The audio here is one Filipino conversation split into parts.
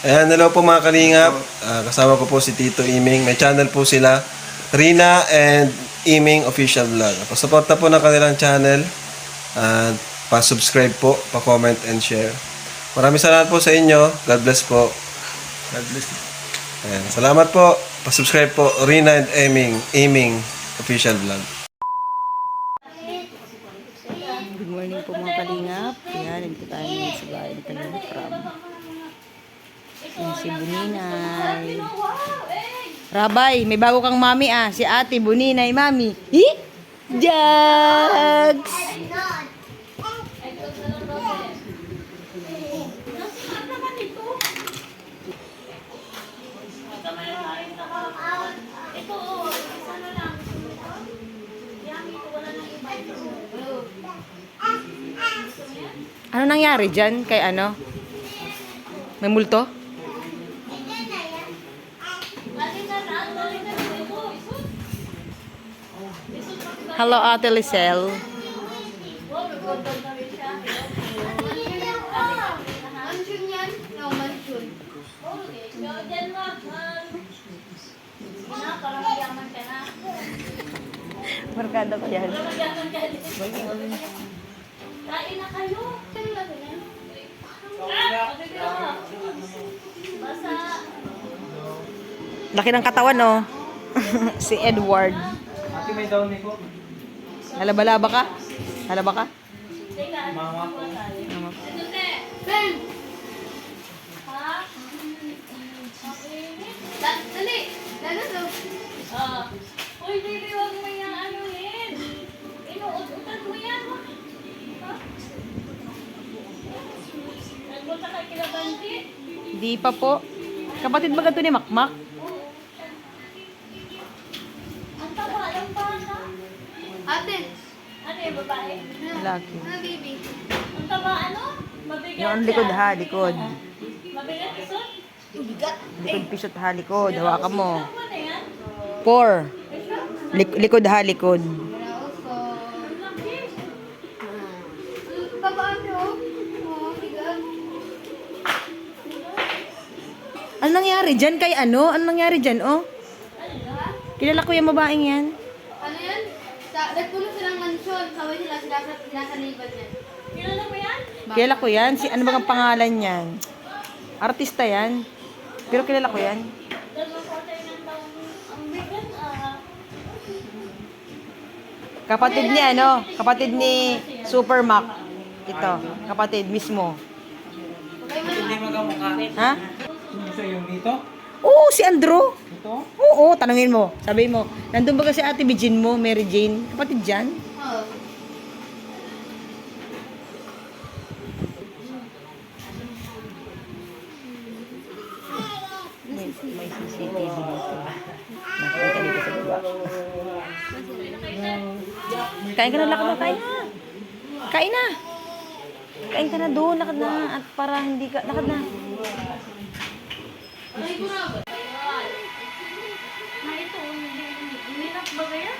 Ayan, hello po mga kalingap. Kasama ko po si Tito Iming. May channel po sila, Rina and Iming Official Vlog. Pasuporta po ng kanilang channel. At pa-subscribe po, pa-comment and share. Maraming salamat po sa inyo. God bless po. God bless. Ayan, salamat po. Pa-subscribe po, Rina and Iming Official Vlog. Good morning po mga kalingap. Ayan, nandito tayo ngayon sa bahay ni Kalingap Ram. Ayan si Buninay. Rabay, may bago kang mami Si ate Buninay, mami. Hi? Jags! Ano nangyari dyan? Kay ano? May multo? Hello, Ate Lisel. Markado ko yan. Kain na kayo. Basa. Laki ng katawan, no? Si Edward. Ate, may down po. Halaba-laba ka? Halaba ka? Mama ko. Mama. Ben! Ha? Dali! Dali daw. Uy, baby, huwag mo yung anuhin. Inuut-utan mo yan. Ha? Nagpunta ka kila Banti? Di pa po. Kapatid ba ganito ni Makmak? Ang taba ng bata. Ate! Ate, babae? Laki. Ano, baby? Ang taba ano? Mabigat Yung yan. likod ha, likod. Mabigat isot? Likod pisot ha, likod. Hawakan mo. Ano na yan? 4. Likod ha, likod. Ang laki. Babaan niyo? Oo, bigat. Ano nangyari dyan kay ano? Ano nangyari dyan, oh? Ano na? Kilala ko yung babaeng yan. Ano yan? Nagpuno silang mansyon. Kaway sila sinasaniban yan. Kilala mo yan? Kilala ko yan. Si ano bang ang pangalan niyan? Artista yan. Pero kilala ko yan. Dalawang quarter ng taon. Ang bigat Kapatid ni ano? Kapatid ni Super Mac. Ito. Kapatid mismo. Hindi magamukha. Ha? Gusto yung dito? Oo, si Andrew. Ito? Oo, tanungin mo. Sabi mo, nandun ba kasi ate Bijin mo, Mary Jane? Kapatid dyan? Oo. May CCTV dito. Nakita dito sa baba. Kain ka na, lakad na, kain na. Kain na. Kain ka na doon, lakad na. At para hindi ka, lakad na. Na ito, uminak ba kaya?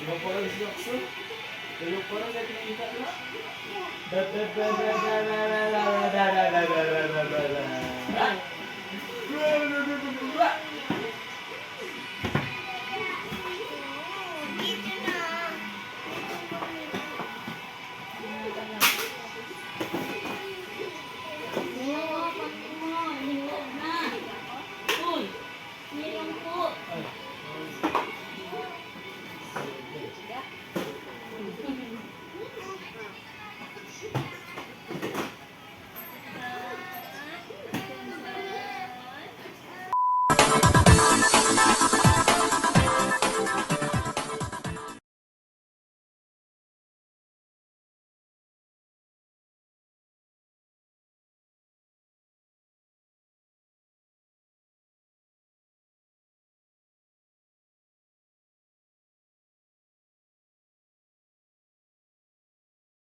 Iba pa lang siya ko. Pero parang dati nakita na.